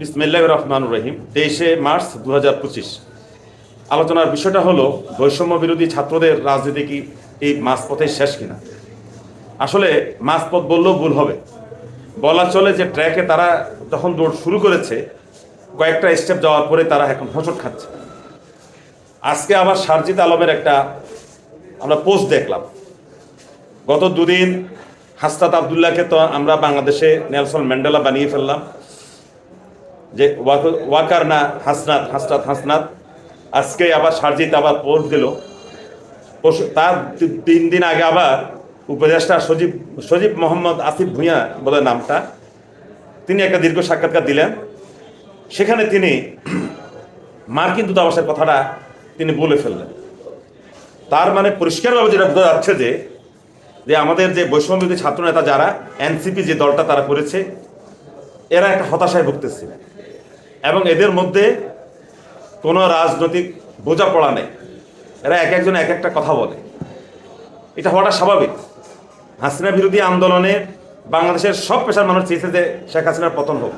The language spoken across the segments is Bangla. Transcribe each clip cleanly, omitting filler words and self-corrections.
বিসমিল্লাহির রহমানির রহিম। 23শে মার্চ 2025। আলোচনার বিষয়টা হলো বৈষম্য বিরোধী ছাত্রদের রাজনীতি কি এই মাঝপথে শেষ কিনা। আসলে মাঝপথ বললেও ভুল হবে, বলা চলে যে ট্র্যাকে তারা যখন দৌড় শুরু করেছে কয়েকটা স্টেপ যাওয়ার পরে তারা এখন হোঁচট খাচ্ছে। আজকে আবার সারজিদ আলমের একটা আমরা পোস্ট দেখলাম। গত দুদিন হাসনাত আবদুল্লাহকে তো আমরা বাংলাদেশে নেলসন ম্যান্ডেলা বানিয়ে ফেললাম, যে ওয়াকার না হাসনাত হাসনাত হাসনাত। আজকে আবার সারজিদ আবার পোস্ট দিল। তার 3 দিন আগে আবার উপদেষ্টা সজীব মোহাম্মদ আসিফ ভুঁইয়া বলে নামটা, তিনি একটা দীর্ঘ সাক্ষাৎকার দিলেন। সেখানে তিনি মার্কিন দূতাবাসের কথাটা তিনি বলে ফেললেন। তার মানে পরিষ্কারভাবে যেটা বোঝা যাচ্ছে যে আমাদের যে বৈষম্যবিরোধী ছাত্র নেতা যারা এনসিপি যে দলটা তারা করেছে, এরা একটা হতাশায় ভুগতেছে এবং এদের মধ্যে কোনো রাজনৈতিক বোঝাপড়া নেই। এরা এক একজন এক একটা কথা বলে, এটা হওয়াটা স্বাভাবিক। হাসিনা বিরোধী আন্দোলনে বাংলাদেশের সব পেশার মানুষ চেয়েছে যে শেখ হাসিনার পতন হোক।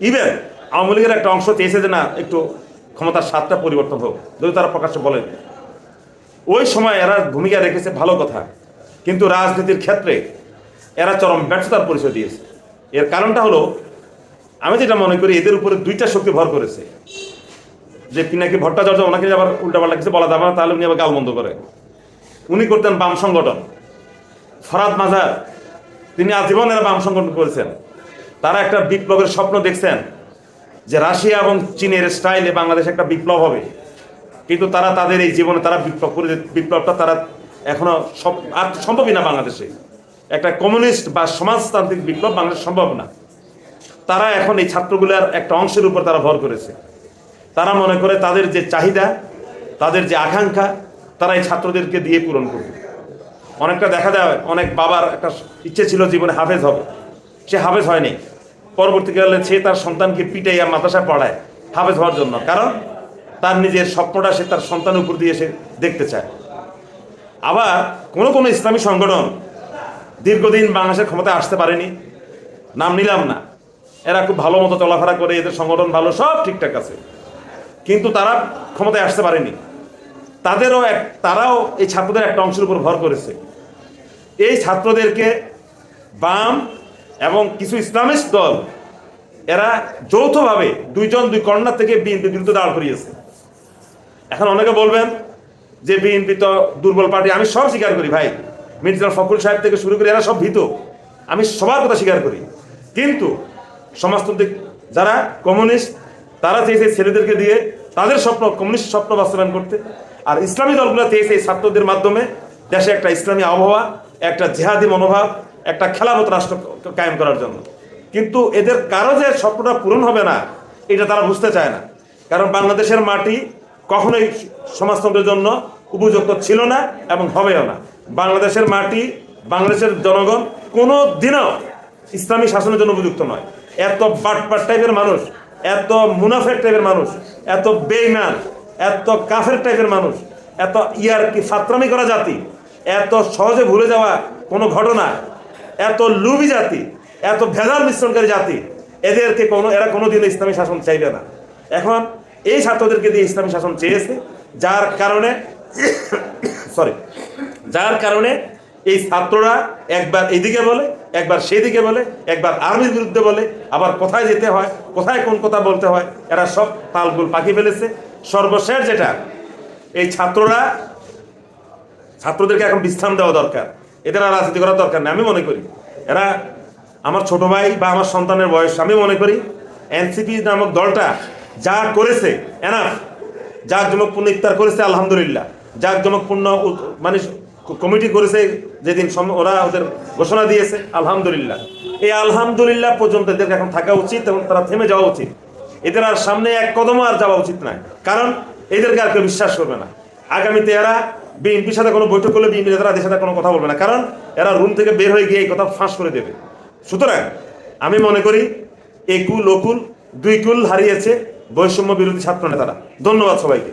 ইভেন আওয়ামী লীগের একটা অংশ চেয়েছে যে না, একটু ক্ষমতার স্বাদটা পরিবর্তন হোক, যদি তারা প্রকাশ্যে বলেন। ওই সময় এরা ভূমিকা রেখেছে, ভালো কথা, কিন্তু রাজনীতির ক্ষেত্রে এরা চরম ব্যর্থতার পরিচয় দিয়েছে। এর কারণটা হলো, আমি যেটা মনে করি, এদের উপরে 2টা শক্তি ভর করেছে। যে পিনাকি ভট্টাচার্য, ওনাকে আবার উল্টাপাল্টা কিছু বলা যাবে না, তাহলে উনি আবার গালমন্দ করে। উনি করতেন বাম সংগঠন। ফরাদ মাজার, তিনি আজীবন এরা বাম সংগঠন করেছেন। তারা একটা বিপ্লবের স্বপ্ন দেখছেন যে রাশিয়া এবং চীনের স্টাইলে বাংলাদেশে একটা বিপ্লব হবে, কিন্তু তারা তাদের এই জীবনে তারা বিপ্লব করে, বিপ্লবটা তারা এখনো আর সম্ভবই না। বাংলাদেশে একটা কমিউনিস্ট বা সমাজতান্ত্রিক বিপ্লব বাংলাদেশ সম্ভব না। তারা এখন এই ছাত্রগুলোর একটা অংশের উপর তারা ভর করেছে। তারা মনে করে তাদের যে চাহিদা, তাদের যে আকাঙ্ক্ষা, তারা এই ছাত্রদেরকে দিয়ে পূরণ করবে। অনেকটা দেখা যায়, অনেক বাবার একটা ইচ্ছে ছিল জীবনে হাফেজ হবে, সে হাফেজ হয়নি। পরবর্তীকালে সে তার সন্তানকে পিটাইয়া মাদ্রাসায় পড়ায় হাফেজ হওয়ার জন্য, কারণ তার নিজের স্বপ্নটা সে তার সন্তানের উপর দিয়ে সে দেখতে চায়। আবার কোনো ইসলামী সংগঠন দীর্ঘদিন বাংলাদেশের ক্ষমতায় আসতে পারেনি, নাম নিলাম না। এরা খুব ভালো মতো চলাফেরা করে, এদের সংগঠন ভালো, সব ঠিকঠাক আছে, কিন্তু তারা ক্ষমতায় আসতে পারেনি। তারাও এই ছাত্রদের একটা অংশের উপর ভর করেছে। এই ছাত্রদেরকে বাম এবং কিছু ইসলামিস্ট দল এরা যৌথভাবে 2 জন 2 কর্নার থেকে বিএনপির বিরুদ্ধে দাঁড় করিয়েছে। এখন অনেকে বলবেন যে বিএনপি তো দুর্বল পার্টি। আমি সব স্বীকার করি ভাই, মির্জা ফখরুল সাহেব থেকে শুরু করে এরা সব ভীত, আমি সবার কথা স্বীকার করি। কিন্তু সমাজতান্ত্রিক যারা কমিউনিস্ট, তারা চেয়েছে ছেলেদেরকে দিয়ে তাদের স্বপ্ন, কমিউনিস্ট স্বপ্ন বাস্তবায়ন করতে। আর ইসলামী দলগুলো চেয়েছে এই ছাত্রদের মাধ্যমে দেশে একটা ইসলামী আবহাওয়া, একটা জেহাদি মনোভাব, একটা খেলাফত রাষ্ট্র কায়েম করার জন্য। কিন্তু এদের কারো যে স্বপ্নটা পূরণ হবে না, এটা তারা বুঝতে চায় না। কারণ বাংলাদেশের মাটি কখনোই সমাজতন্ত্রের জন্য উপযুক্ত ছিল না এবং হবেও না। বাংলাদেশের মাটি, বাংলাদেশের জনগণ কোনো দিনও ইসলামী শাসনের জন্য উপযুক্ত নয়। এত বাটপাট টাইপের মানুষ, এত মুনাফেক টাইপের মানুষ, এত বেঈমান, এত কাফের টাইপের মানুষ, এত কি ফাত্রামি করা জাতি, এত সহজে ভুলে যাওয়া কোনো ঘটনা, এত লুবি জাতি, এত ভেজাল মিশ্রণকারী জাতি, এরা কোনোদিনও ইসলামী শাসন চাইবে না। এখন এই ছাত্রদেরকে দিয়ে ইসলামী শাসন চেয়েছে, যার কারণে এই ছাত্ররা একবার এইদিকে বলে, একবার সেদিকে বলে, একবার আর্মির বিরুদ্ধে বলে, আবার কোথায় যেতে হয়, কোথায় কোন কথা বলতে হয়, এরা সব তালগুল পাকিয়ে ফেলেছে। সর্বশেষ যেটা, এই ছাত্রদেরকে এখন বিশ্রাম দেওয়া দরকার, এদের আর রাজনীতি করার দরকার নেই। আমি মনে করি এরা আমার ছোট ভাই বা আমার সন্তানের বয়স। আমি মনে করি এনসিপি নামক দলটা যা করেছে এনাফ। জাঁকজমকপূর্ণ ইফতার করেছে, আলহামদুলিল্লাহ। জাঁকজমকপূর্ণ মানে কমিটি করেছে, যেদিন ওরা ওদের ঘোষণা দিয়েছে, আলহামদুলিল্লাহ। এই আলহামদুলিল্লাহ পর্যন্ত এদেরকে এখন থাকা উচিত এবং তারা থেমে যাওয়া উচিত। এদের আর সামনে এক কদমও আর যাওয়া উচিত নয়, কারণ এদেরকে আর কেউ বিশ্বাস করবে না। আগামীতে এরা বিএনপির সাথে কোনো বৈঠক করলে বিএনপি নেতারা এদের সাথে কোনো কথা বলবে না, কারণ এরা রুম থেকে বের হয়ে গিয়ে এই কথা ফাঁস করে দেবে। সুতরাং আমি মনে করি একুল ওকুল 2 কুল হারিয়েছে বৈষম্য বিরোধী ছাত্র নেতারা। ধন্যবাদ সবাইকে।